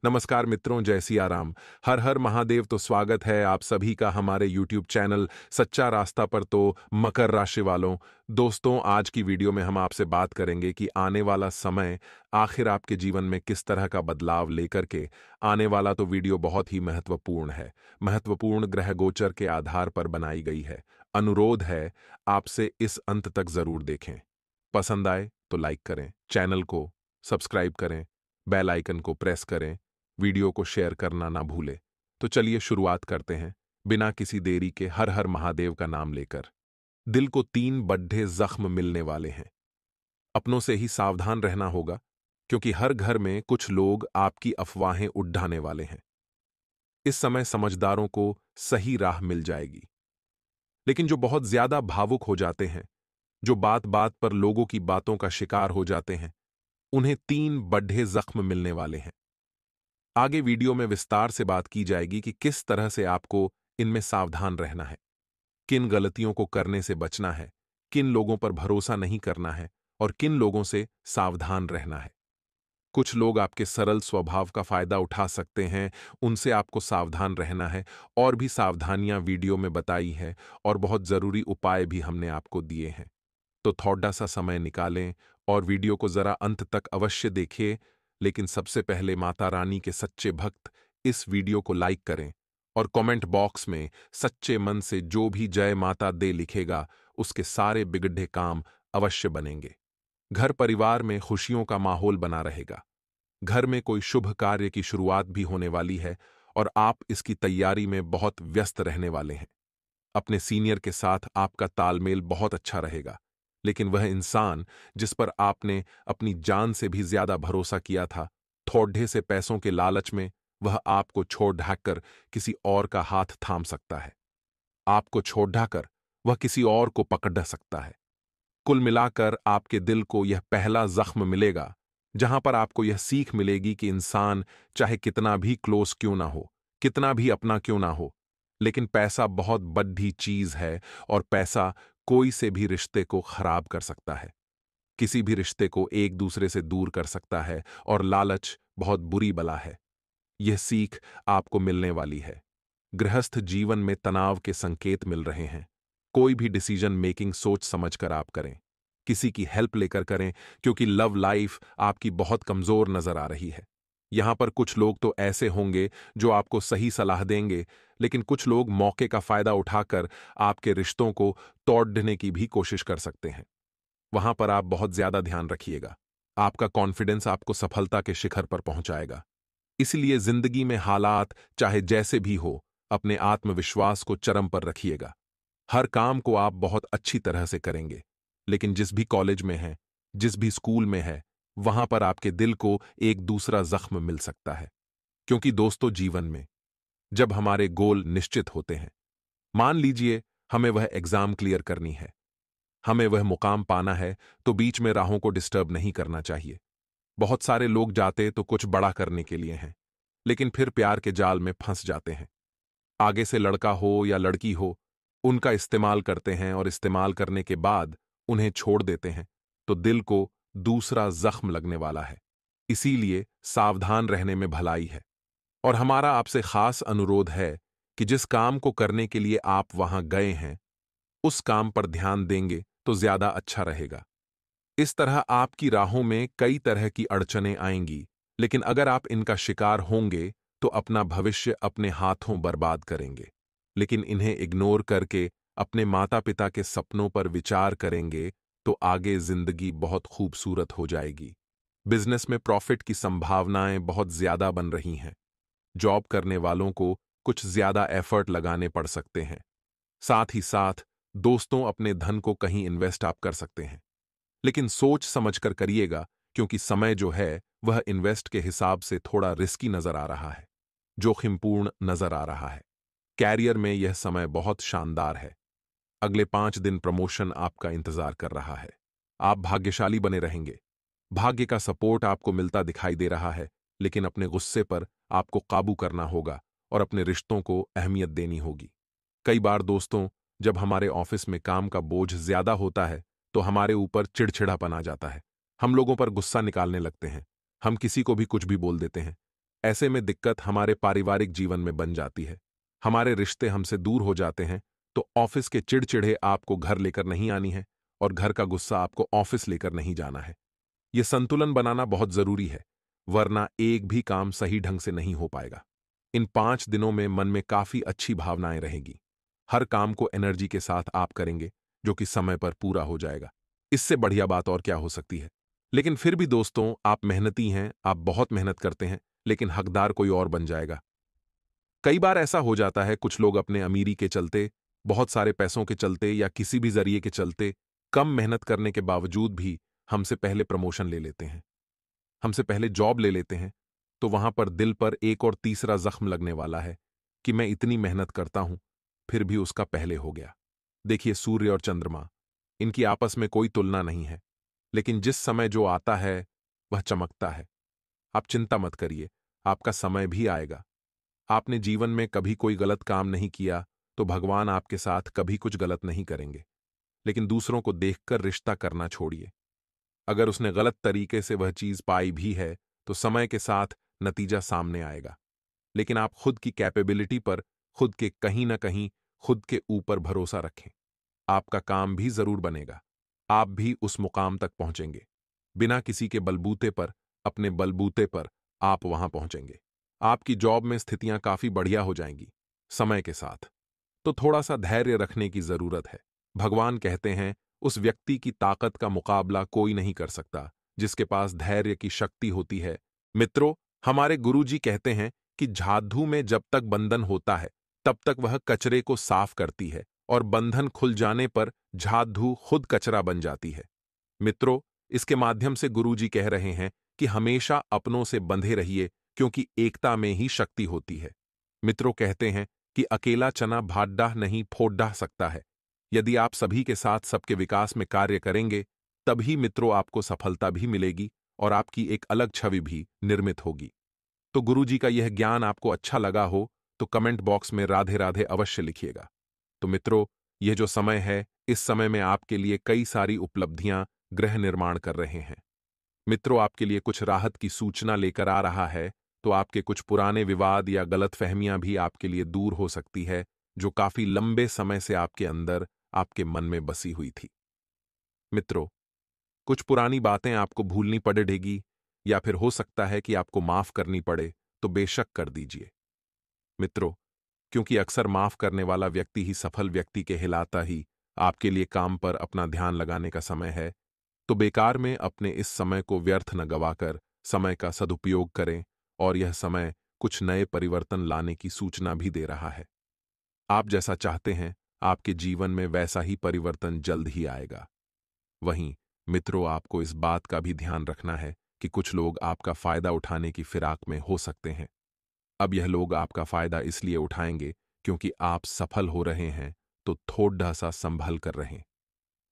नमस्कार मित्रों, जय सिया राम। हर हर महादेव। तो स्वागत है आप सभी का हमारे YouTube चैनल सच्चा रास्ता पर। तो मकर राशि वालों, दोस्तों, आज की वीडियो में हम आपसे बात करेंगे कि आने वाला समय आखिर आपके जीवन में किस तरह का बदलाव लेकर के आने वाला। तो वीडियो बहुत ही महत्वपूर्ण है, महत्वपूर्ण ग्रह गोचर के आधार पर बनाई गई है। अनुरोध है आपसे इस अंत तक जरूर देखें। पसंद आए तो लाइक करें, चैनल को सब्सक्राइब करें, बेल आइकन को प्रेस करें, वीडियो को शेयर करना ना भूलें। तो चलिए शुरुआत करते हैं बिना किसी देरी के, हर हर महादेव का नाम लेकर। दिल को 3 बड्ढे जख्म मिलने वाले हैं। अपनों से ही सावधान रहना होगा, क्योंकि हर घर में कुछ लोग आपकी अफवाहें उड़ाने वाले हैं। इस समय समझदारों को सही राह मिल जाएगी, लेकिन जो बहुत ज्यादा भावुक हो जाते हैं, जो बात बात पर लोगों की बातों का शिकार हो जाते हैं, उन्हें 3 बड्ढे जख्म मिलने वाले हैं। आगे वीडियो में विस्तार से बात की जाएगी कि किस तरह से आपको इनमें सावधान रहना है, किन गलतियों को करने से बचना है, किन लोगों पर भरोसा नहीं करना है और किन लोगों से सावधान रहना है। कुछ लोग आपके सरल स्वभाव का फायदा उठा सकते हैं, उनसे आपको सावधान रहना है। और भी सावधानियां वीडियो में बताई है और बहुत जरूरी उपाय भी हमने आपको दिए हैं। तो थोड़ा सा समय निकालें और वीडियो को जरा अंत तक अवश्य देखिए। लेकिन सबसे पहले माता रानी के सच्चे भक्त इस वीडियो को लाइक करें और कमेंट बॉक्स में सच्चे मन से जो भी जय माता दे लिखेगा, उसके सारे बिगड़े काम अवश्य बनेंगे। घर परिवार में खुशियों का माहौल बना रहेगा। घर में कोई शुभ कार्य की शुरुआत भी होने वाली है और आप इसकी तैयारी में बहुत व्यस्त रहने वाले हैं। अपने सीनियर के साथ आपका तालमेल बहुत अच्छा रहेगा, लेकिन वह इंसान जिस पर आपने अपनी जान से भी ज्यादा भरोसा किया था, थोड़े से पैसों के लालच में वह आपको छोड़ ढाकर किसी और का हाथ थाम सकता है। आपको छोड़ ढाकर वह किसी और को पकड़ सकता है। कुल मिलाकर आपके दिल को यह पहला जख्म मिलेगा, जहां पर आपको यह सीख मिलेगी कि इंसान चाहे कितना भी क्लोज क्यों ना हो, कितना भी अपना क्यों ना हो, लेकिन पैसा बहुत बड़ी चीज है और पैसा कोई से भी रिश्ते को खराब कर सकता है, किसी भी रिश्ते को एक दूसरे से दूर कर सकता है। और लालच बहुत बुरी बला है। यह सीख आपको मिलने वाली है। गृहस्थ जीवन में तनाव के संकेत मिल रहे हैं। कोई भी डिसीजन मेकिंग सोच समझकर आप करें, किसी की हेल्प लेकर करें, क्योंकि लव लाइफ आपकी बहुत कमजोर नजर आ रही है। यहां पर कुछ लोग तो ऐसे होंगे जो आपको सही सलाह देंगे, लेकिन कुछ लोग मौके का फायदा उठाकर आपके रिश्तों को तोड़ने की भी कोशिश कर सकते हैं। वहां पर आप बहुत ज्यादा ध्यान रखिएगा। आपका कॉन्फिडेंस आपको सफलता के शिखर पर पहुंचाएगा। इसलिए जिंदगी में हालात चाहे जैसे भी हो, अपने आत्मविश्वास को चरम पर रखिएगा। हर काम को आप बहुत अच्छी तरह से करेंगे, लेकिन जिस भी कॉलेज में है, जिस भी स्कूल में है, वहां पर आपके दिल को एक दूसरा जख्म मिल सकता है। क्योंकि दोस्तों, जीवन में जब हमारे गोल निश्चित होते हैं, मान लीजिए हमें वह एग्जाम क्लियर करनी है, हमें वह मुकाम पाना है, तो बीच में राहों को डिस्टर्ब नहीं करना चाहिए। बहुत सारे लोग जाते तो कुछ बड़ा करने के लिए हैं, लेकिन फिर प्यार के जाल में फंस जाते हैं। आगे से लड़का हो या लड़की हो, उनका इस्तेमाल करते हैं और इस्तेमाल करने के बाद उन्हें छोड़ देते हैं, तो दिल को दूसरा जख्म लगने वाला है। इसीलिए सावधान रहने में भलाई है। और हमारा आपसे खास अनुरोध है कि जिस काम को करने के लिए आप वहां गए हैं, उस काम पर ध्यान देंगे तो ज्यादा अच्छा रहेगा। इस तरह आपकी राहों में कई तरह की अड़चनें आएंगी, लेकिन अगर आप इनका शिकार होंगे तो अपना भविष्य अपने हाथों बर्बाद करेंगे। लेकिन इन्हें इग्नोर करके अपने माता पिता के सपनों पर विचार करेंगे तो आगे जिंदगी बहुत खूबसूरत हो जाएगी। बिजनेस में प्रॉफिट की संभावनाएं बहुत ज्यादा बन रही हैं। जॉब करने वालों को कुछ ज्यादा एफर्ट लगाने पड़ सकते हैं। साथ ही साथ दोस्तों, अपने धन को कहीं इन्वेस्ट आप कर सकते हैं, लेकिन सोच समझकर करिएगा, क्योंकि समय जो है वह इन्वेस्ट के हिसाब से थोड़ा रिस्की नजर आ रहा है, जोखिमपूर्ण नजर आ रहा है। कैरियर में यह समय बहुत शानदार है। अगले 5 दिन प्रमोशन आपका इंतजार कर रहा है। आप भाग्यशाली बने रहेंगे। भाग्य का सपोर्ट आपको मिलता दिखाई दे रहा है, लेकिन अपने गुस्से पर आपको काबू करना होगा और अपने रिश्तों को अहमियत देनी होगी। कई बार दोस्तों, जब हमारे ऑफिस में काम का बोझ ज्यादा होता है तो हमारे ऊपर चिड़चिड़ापन आ जाता है। हम लोगों पर गुस्सा निकालने लगते हैं। हम किसी को भी कुछ भी बोल देते हैं। ऐसे में दिक्कत हमारे पारिवारिक जीवन में बन जाती है। हमारे रिश्ते हमसे दूर हो जाते हैं, तो ऑफिस के चिड़चिड़े आपको घर लेकर नहीं आनी है और घर का गुस्सा आपको ऑफिस लेकर नहीं जाना है। यह संतुलन बनाना बहुत जरूरी है, वरना एक भी काम सही ढंग से नहीं हो पाएगा। इन 5 दिनों में मन में काफी अच्छी भावनाएं रहेंगी। हर काम को एनर्जी के साथ आप करेंगे, जो कि समय पर पूरा हो जाएगा। इससे बढ़िया बात और क्या हो सकती है। लेकिन फिर भी दोस्तों, आप मेहनती हैं, आप बहुत मेहनत करते हैं, लेकिन हकदार कोई और बन जाएगा। कई बार ऐसा हो जाता है, कुछ लोग अपने अमीरी के चलते, बहुत सारे पैसों के चलते या किसी भी जरिए के चलते कम मेहनत करने के बावजूद भी हमसे पहले प्रमोशन ले लेते हैं, हमसे पहले जॉब ले लेते हैं। तो वहां पर दिल पर एक और तीसरा जख्म लगने वाला है कि मैं इतनी मेहनत करता हूं, फिर भी उसका पहले हो गया। देखिए, सूर्य और चंद्रमा, इनकी आपस में कोई तुलना नहीं है, लेकिन जिस समय जो आता है वह चमकता है। आप चिंता मत करिए, आपका समय भी आएगा। आपने जीवन में कभी कोई गलत काम नहीं किया, तो भगवान आपके साथ कभी कुछ गलत नहीं करेंगे। लेकिन दूसरों को देखकर रिश्ता करना छोड़िए। अगर उसने गलत तरीके से वह चीज पाई भी है, तो समय के साथ नतीजा सामने आएगा। लेकिन आप खुद की कैपेबिलिटी पर, खुद के कहीं ना कहीं खुद के ऊपर भरोसा रखें। आपका काम भी जरूर बनेगा, आप भी उस मुकाम तक पहुंचेंगे। बिना किसी के बलबूते पर, अपने बलबूते पर आप वहां पहुंचेंगे। आपकी जॉब में स्थितियां काफी बढ़िया हो जाएंगी समय के साथ। तो थोड़ा सा धैर्य रखने की जरूरत है। भगवान कहते हैं, उस व्यक्ति की ताकत का मुकाबला कोई नहीं कर सकता जिसके पास धैर्य की शक्ति होती है। मित्रों, हमारे गुरुजी कहते हैं कि झाधू में जब तक बंधन होता है, तब तक वह कचरे को साफ करती है, और बंधन खुल जाने पर झाधू खुद कचरा बन जाती है। मित्रों, इसके माध्यम से गुरुजी कह रहे हैं कि हमेशा अपनों से बंधे रहिए, क्योंकि एकता में ही शक्ति होती है। मित्रों कहते हैं कि अकेला चना भाड्डाह नहीं फोड़ सकता है। यदि आप सभी के साथ सबके विकास में कार्य करेंगे, तभी मित्रों आपको सफलता भी मिलेगी और आपकी एक अलग छवि भी निर्मित होगी। तो गुरुजी का यह ज्ञान आपको अच्छा लगा हो, तो कमेंट बॉक्स में राधे राधे अवश्य लिखिएगा। तो मित्रों, यह जो समय है, इस समय में आपके लिए कई सारी उपलब्धियां गृह निर्माण कर रहे हैं। मित्रों, आपके लिए कुछ राहत की सूचना लेकर आ रहा है, तो आपके कुछ पुराने विवाद या गलतफहमियां भी आपके लिए दूर हो सकती है, जो काफी लंबे समय से आपके अंदर, आपके मन में बसी हुई थी। मित्रों, कुछ पुरानी बातें आपको भूलनी पड़ेगी, या फिर हो सकता है कि आपको माफ करनी पड़े, तो बेशक कर दीजिए। मित्रों, क्योंकि अक्सर माफ करने वाला व्यक्ति ही सफल व्यक्ति कहलाता ही आपके लिए काम पर अपना ध्यान लगाने का समय है, तो बेकार में अपने इस समय को व्यर्थ न गवाकर समय का सदुपयोग करें, और यह समय कुछ नए परिवर्तन लाने की सूचना भी दे रहा है। आप जैसा चाहते हैं, आपके जीवन में वैसा ही परिवर्तन जल्द ही आएगा। वहीं मित्रों, आपको इस बात का भी ध्यान रखना है कि कुछ लोग आपका फायदा उठाने की फिराक में हो सकते हैं। अब यह लोग आपका फायदा इसलिए उठाएंगे क्योंकि आप सफल हो रहे हैं, तो थोड़ा सा संभल कर रहें।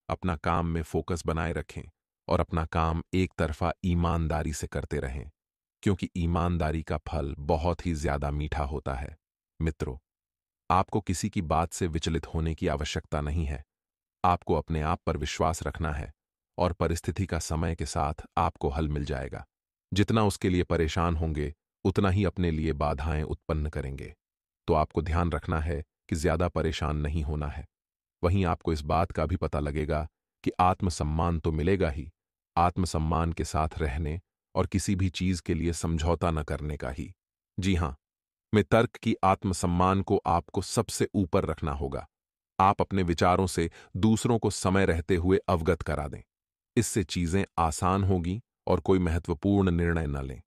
अपना काम में फोकस बनाए रखें और अपना काम एक तरफा ईमानदारी से करते रहें, क्योंकि ईमानदारी का फल बहुत ही ज्यादा मीठा होता है। मित्रों, आपको किसी की बात से विचलित होने की आवश्यकता नहीं है। आपको अपने आप पर विश्वास रखना है, और परिस्थिति का समय के साथ आपको हल मिल जाएगा। जितना उसके लिए परेशान होंगे, उतना ही अपने लिए बाधाएं उत्पन्न करेंगे। तो आपको ध्यान रखना है कि ज्यादा परेशान नहीं होना है। वहीं आपको इस बात का भी पता लगेगा कि आत्मसम्मान तो मिलेगा ही, आत्मसम्मान के साथ रहने और किसी भी चीज के लिए समझौता न करने का ही। जी हां, में तर्क की आत्मसम्मान को आपको सबसे ऊपर रखना होगा। आप अपने विचारों से दूसरों को समय रहते हुए अवगत करा दें। इससे चीजें आसान होगी और कोई महत्वपूर्ण निर्णय न लें।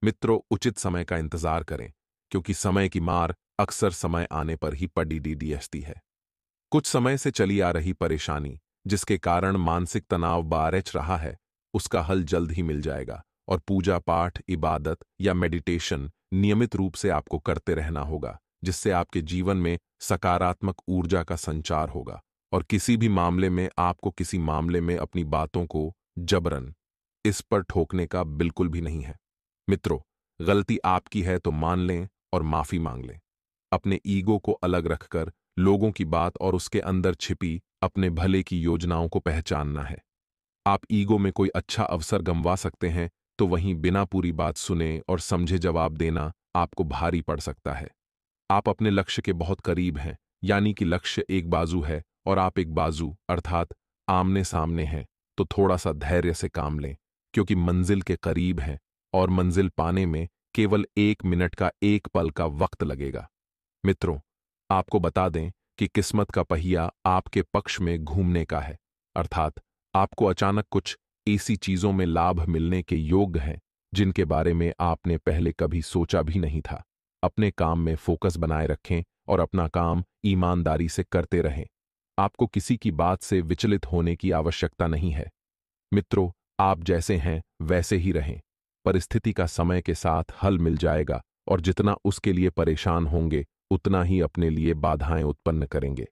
मित्रों, उचित समय का इंतजार करें, क्योंकि समय की मार अक्सर समय आने पर ही पड़ती है। कुछ समय से चली आ रही परेशानी, जिसके कारण मानसिक तनाव बारच रहा है, उसका हल जल्द ही मिल जाएगा, और पूजा पाठ, इबादत या मेडिटेशन नियमित रूप से आपको करते रहना होगा, जिससे आपके जीवन में सकारात्मक ऊर्जा का संचार होगा, और किसी भी मामले में आपको किसी मामले में अपनी बातों को जबरन इस पर ठोकने का बिल्कुल भी नहीं है। मित्रों, गलती आपकी है तो मान लें और माफी मांग लें। अपने ईगो को अलग रखकर लोगों की बात और उसके अंदर छिपी अपने भले की योजनाओं को पहचानना है। आप ईगो में कोई अच्छा अवसर गंवा सकते हैं, तो वहीं बिना पूरी बात सुने और समझे जवाब देना आपको भारी पड़ सकता है। आप अपने लक्ष्य के बहुत करीब हैं, यानी कि लक्ष्य एक बाजू है और आप एक बाजू अर्थात आमने सामने हैं, तो थोड़ा सा धैर्य से काम लें, क्योंकि मंजिल के करीब हैं और मंजिल पाने में केवल 1 मिनट का एक पल का वक्त लगेगा। मित्रों, आपको बता दें कि किस्मत का पहिया आपके पक्ष में घूमने का है, अर्थात आपको अचानक कुछ ऐसी चीजों में लाभ मिलने के योग्य हैं जिनके बारे में आपने पहले कभी सोचा भी नहीं था। अपने काम में फोकस बनाए रखें और अपना काम ईमानदारी से करते रहें। आपको किसी की बात से विचलित होने की आवश्यकता नहीं है। मित्रों, आप जैसे हैं वैसे ही रहें। परिस्थिति का समय के साथ हल मिल जाएगा और जितना उसके लिए परेशान होंगे उतना ही अपने लिए बाधाएं उत्पन्न करेंगे।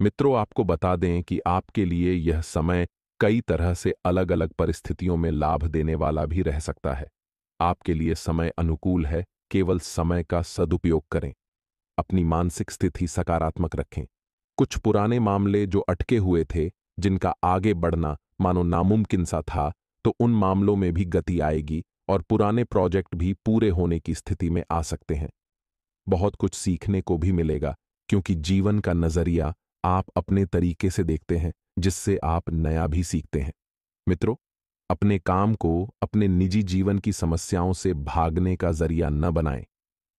मित्रों, आपको बता दें कि आपके लिए यह समय कई तरह से अलग अलग परिस्थितियों में लाभ देने वाला भी रह सकता है। आपके लिए समय अनुकूल है, केवल समय का सदुपयोग करें। अपनी मानसिक स्थिति सकारात्मक रखें। कुछ पुराने मामले जो अटके हुए थे, जिनका आगे बढ़ना मानो नामुमकिन सा था, तो उन मामलों में भी गति आएगी और पुराने प्रोजेक्ट भी पूरे होने की स्थिति में आ सकते हैं। बहुत कुछ सीखने को भी मिलेगा, क्योंकि जीवन का नजरिया आप अपने तरीके से देखते हैं, जिससे आप नया भी सीखते हैं। मित्रों, अपने काम को अपने निजी जीवन की समस्याओं से भागने का जरिया न बनाएं,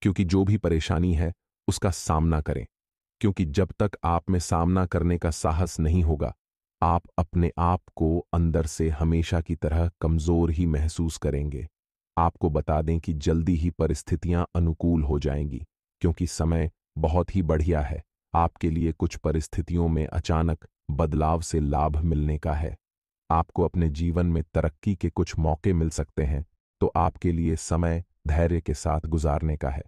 क्योंकि जो भी परेशानी है उसका सामना करें, क्योंकि जब तक आप में सामना करने का साहस नहीं होगा, आप अपने आप को अंदर से हमेशा की तरह कमजोर ही महसूस करेंगे। आपको बता दें कि जल्दी ही परिस्थितियां अनुकूल हो जाएंगी, क्योंकि समय बहुत ही बढ़िया है। आपके लिए कुछ परिस्थितियों में अचानक बदलाव से लाभ मिलने का है। आपको अपने जीवन में तरक्की के कुछ मौके मिल सकते हैं, तो आपके लिए समय धैर्य के साथ गुजारने का है।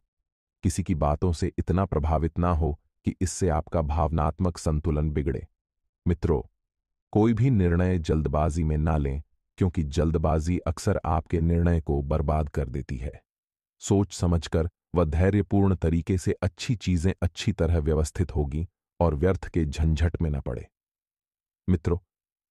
किसी की बातों से इतना प्रभावित ना हो कि इससे आपका भावनात्मक संतुलन बिगड़े। मित्रों, कोई भी निर्णय जल्दबाजी में ना लें, क्योंकि जल्दबाजी अक्सर आपके निर्णय को बर्बाद कर देती है। सोच समझकर व धैर्यपूर्ण तरीके से अच्छी चीजें अच्छी तरह व्यवस्थित होगी और व्यर्थ के झंझट में न पड़े। मित्रों,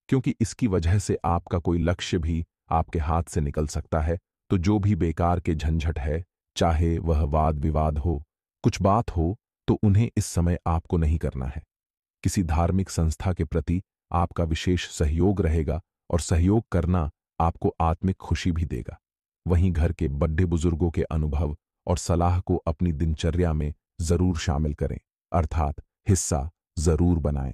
क्योंकि इसकी वजह से आपका कोई लक्ष्य भी आपके हाथ से निकल सकता है, तो जो भी बेकार के झंझट है, चाहे वह वाद विवाद हो, कुछ बात हो, तो उन्हें इस समय आपको नहीं करना है। किसी धार्मिक संस्था के प्रति आपका विशेष सहयोग रहेगा और सहयोग करना आपको आत्मिक खुशी भी देगा। वहीं घर के बड़े बुजुर्गों के अनुभव और सलाह को अपनी दिनचर्या में जरूर शामिल करें, अर्थात हिस्सा जरूर बनाएं।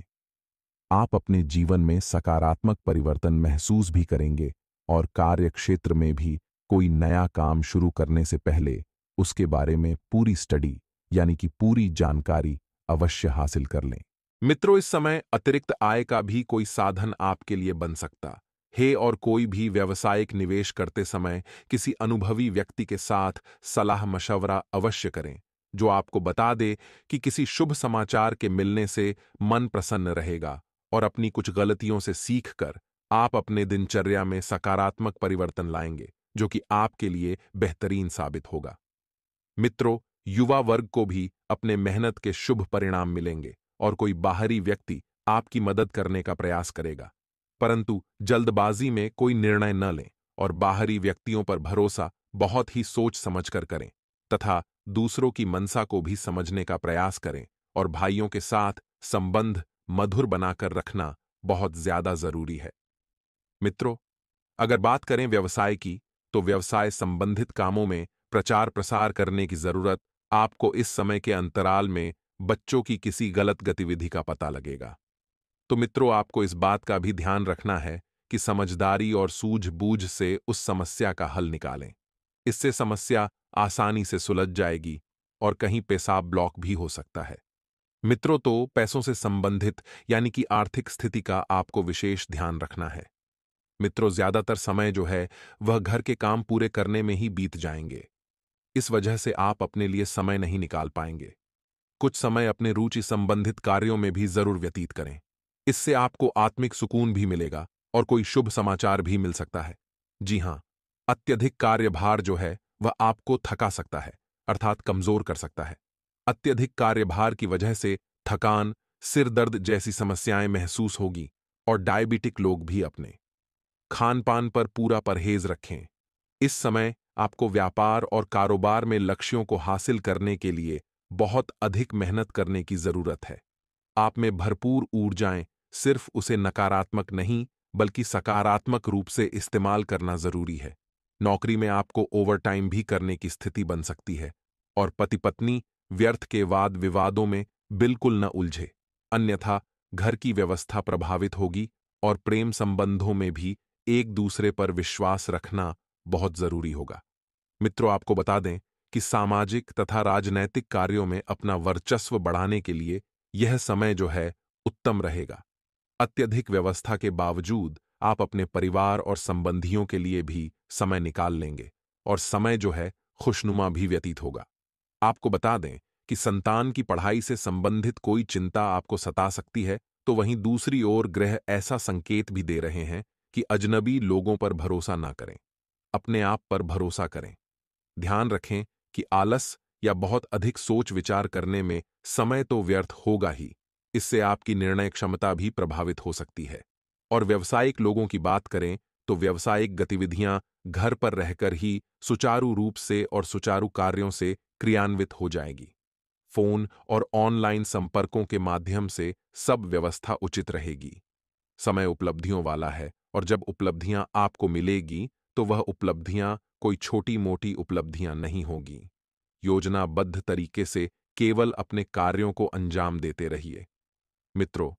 आप अपने जीवन में सकारात्मक परिवर्तन महसूस भी करेंगे और कार्य क्षेत्र में भी कोई नया काम शुरू करने से पहले उसके बारे में पूरी स्टडी यानी कि पूरी जानकारी अवश्य हासिल कर लें। मित्रों, इस समय अतिरिक्त आय का भी कोई साधन आपके लिए बन सकता है और कोई भी व्यावसायिक निवेश करते समय किसी अनुभवी व्यक्ति के साथ सलाह मशवरा अवश्य करें, जो आपको बता दे कि किसी शुभ समाचार के मिलने से मन प्रसन्न रहेगा और अपनी कुछ गलतियों से सीखकर आप अपने दिनचर्या में सकारात्मक परिवर्तन लाएंगे, जो कि आपके लिए बेहतरीन साबित होगा। मित्रों, युवा वर्ग को भी अपने मेहनत के शुभ परिणाम मिलेंगे और कोई बाहरी व्यक्ति आपकी मदद करने का प्रयास करेगा, परंतु जल्दबाजी में कोई निर्णय न लें और बाहरी व्यक्तियों पर भरोसा बहुत ही सोच समझकर करें तथा दूसरों की मनसा को भी समझने का प्रयास करें और भाइयों के साथ संबंध मधुर बनाकर रखना बहुत ज्यादा जरूरी है। मित्रों, अगर बात करें व्यवसाय की, तो व्यवसाय संबंधित कामों में प्रचार प्रसार करने की जरूरत आपको इस समय के अंतराल में बच्चों की किसी गलत गतिविधि का पता लगेगा। तो मित्रों, आपको इस बात का भी ध्यान रखना है कि समझदारी और सूझबूझ से उस समस्या का हल निकालें। इससे समस्या आसानी से सुलझ जाएगी और कहीं पेशाब ब्लॉक भी हो सकता है। मित्रों, तो पैसों से संबंधित यानी कि आर्थिक स्थिति का आपको विशेष ध्यान रखना है। मित्रों, ज्यादातर समय जो है वह घर के काम पूरे करने में ही बीत जाएंगे। इस वजह से आप अपने लिए समय नहीं निकाल पाएंगे। कुछ समय अपने रुचि संबंधित कार्यों में भी जरूर व्यतीत करें। इससे आपको आत्मिक सुकून भी मिलेगा और कोई शुभ समाचार भी मिल सकता है। जी हां, अत्यधिक कार्यभार जो है वह आपको थका सकता है, अर्थात कमजोर कर सकता है। अत्यधिक कार्यभार की वजह से थकान, सिर दर्द जैसी समस्याएं महसूस होगी और डायबिटिक लोग भी अपने खान पान पर पूरा परहेज रखें। इस समय आपको व्यापार और कारोबार में लक्ष्यों को हासिल करने के लिए बहुत अधिक मेहनत करने की जरूरत है। आप में भरपूर ऊर्जाएं सिर्फ उसे नकारात्मक नहीं बल्कि सकारात्मक रूप से इस्तेमाल करना जरूरी है। नौकरी में आपको ओवरटाइम भी करने की स्थिति बन सकती है और पति पत्नी व्यर्थ के वाद विवादों में बिल्कुल न उलझे, अन्यथा घर की व्यवस्था प्रभावित होगी और प्रेम संबंधों में भी एक दूसरे पर विश्वास रखना बहुत जरूरी होगा। मित्रों, आपको बता दें कि सामाजिक तथा राजनैतिक कार्यों में अपना वर्चस्व बढ़ाने के लिए यह समय जो है उत्तम रहेगा। अत्यधिक व्यवस्था के बावजूद आप अपने परिवार और संबंधियों के लिए भी समय निकाल लेंगे और समय जो है खुशनुमा भी व्यतीत होगा। आपको बता दें कि संतान की पढ़ाई से संबंधित कोई चिंता आपको सता सकती है, तो वहीं दूसरी ओर ग्रह ऐसा संकेत भी दे रहे हैं कि अजनबी लोगों पर भरोसा ना करें, अपने आप पर भरोसा करें। ध्यान रखें कि आलस या बहुत अधिक सोच विचार करने में समय तो व्यर्थ होगा ही, इससे आपकी निर्णय क्षमता भी प्रभावित हो सकती है। और व्यावसायिक लोगों की बात करें तो व्यावसायिक गतिविधियां घर पर रहकर ही सुचारू रूप से और सुचारू कार्यों से क्रियान्वित हो जाएगी। फोन और ऑनलाइन संपर्कों के माध्यम से सब व्यवस्था उचित रहेगी। समय उपलब्धियों वाला है और जब उपलब्धियां आपको मिलेगी तो वह उपलब्धियां कोई छोटी मोटी उपलब्धियां नहीं होगी। योजनाबद्ध तरीके से केवल अपने कार्यों को अंजाम देते रहिए। मित्रों,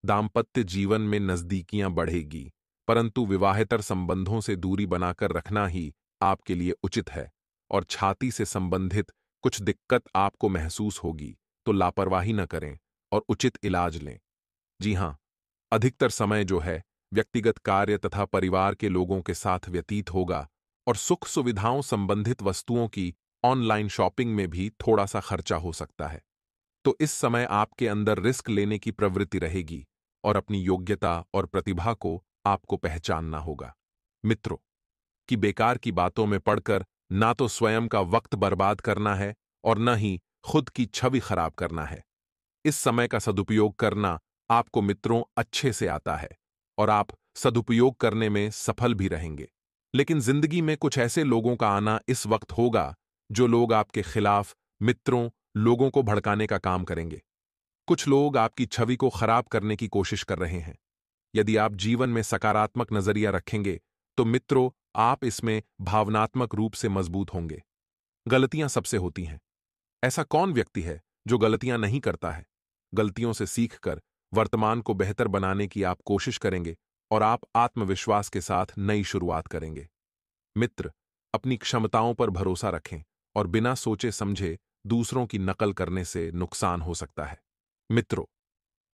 दाम्पत्य जीवन में नजदीकियां बढ़ेगी, परंतु विवाहेतर संबंधों से दूरी बनाकर रखना ही आपके लिए उचित है। और छाती से संबंधित कुछ दिक्कत आपको महसूस होगी तो लापरवाही न करें और उचित इलाज लें। जी हां, अधिकतर समय जो है व्यक्तिगत कार्य तथा परिवार के लोगों के साथ व्यतीत होगा और सुख सुविधाओं संबंधित वस्तुओं की ऑनलाइन शॉपिंग में भी थोड़ा सा खर्चा हो सकता है। तो इस समय आपके अंदर रिस्क लेने की प्रवृत्ति रहेगी और अपनी योग्यता और प्रतिभा को आपको पहचानना होगा। मित्रों, कि बेकार की बातों में पड़कर ना तो स्वयं का वक्त बर्बाद करना है और न ही खुद की छवि खराब करना है। इस समय का सदुपयोग करना आपको मित्रों अच्छे से आता है और आप सदुपयोग करने में सफल भी रहेंगे। लेकिन जिंदगी में कुछ ऐसे लोगों का आना इस वक्त होगा जो लोग आपके खिलाफ मित्रों लोगों को भड़काने का काम करेंगे। कुछ लोग आपकी छवि को खराब करने की कोशिश कर रहे हैं। यदि आप जीवन में सकारात्मक नजरिया रखेंगे तो मित्रों आप इसमें भावनात्मक रूप से मजबूत होंगे। गलतियां सबसे होती हैं। ऐसा कौन व्यक्ति है जो गलतियां नहीं करता है? गलतियों से सीखकर वर्तमान को बेहतर बनाने की आप कोशिश करेंगे और आप आत्मविश्वास के साथ नई शुरुआत करेंगे। मित्र, अपनी क्षमताओं पर भरोसा रखें और बिना सोचे समझे दूसरों की नकल करने से नुकसान हो सकता है। मित्रों,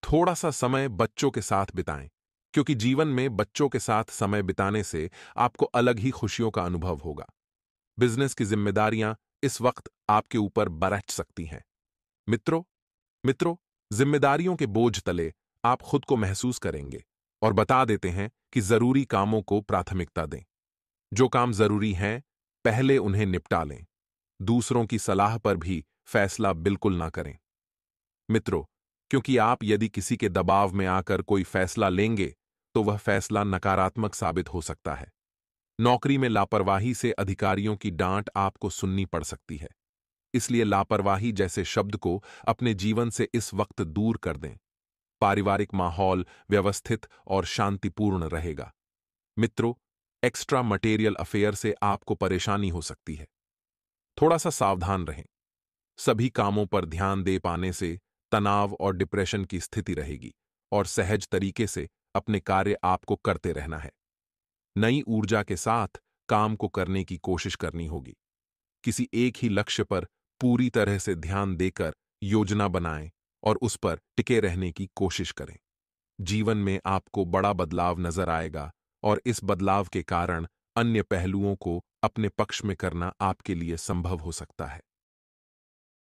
थोड़ा सा समय बच्चों के साथ बिताएं, क्योंकि जीवन में बच्चों के साथ समय बिताने से आपको अलग ही खुशियों का अनुभव होगा। बिजनेस की जिम्मेदारियां इस वक्त आपके ऊपर बरछ सकती हैं। मित्रों मित्रों जिम्मेदारियों के बोझ तले आप खुद को महसूस करेंगे और बता देते हैं कि जरूरी कामों को प्राथमिकता दें। जो काम जरूरी हैं पहले उन्हें निपटा लें। दूसरों की सलाह पर भी फैसला बिल्कुल ना करें। मित्रों, क्योंकि आप यदि किसी के दबाव में आकर कोई फैसला लेंगे तो वह फैसला नकारात्मक साबित हो सकता है। नौकरी में लापरवाही से अधिकारियों की डांट आपको सुननी पड़ सकती है, इसलिए लापरवाही जैसे शब्द को अपने जीवन से इस वक्त दूर कर दें। पारिवारिक माहौल व्यवस्थित और शांतिपूर्ण रहेगा। मित्रों, एक्स्ट्रा मटेरियल अफेयर से आपको परेशानी हो सकती है। थोड़ा सा सावधान रहें। सभी कामों पर ध्यान दे पाने से तनाव और डिप्रेशन की स्थिति रहेगी और सहज तरीके से अपने कार्य आपको करते रहना है। नई ऊर्जा के साथ काम को करने की कोशिश करनी होगी। किसी एक ही लक्ष्य पर पूरी तरह से ध्यान देकर योजना बनाएं और उस पर टिके रहने की कोशिश करें। जीवन में आपको बड़ा बदलाव नजर आएगा और इस बदलाव के कारण अन्य पहलुओं को अपने पक्ष में करना आपके लिए संभव हो सकता है।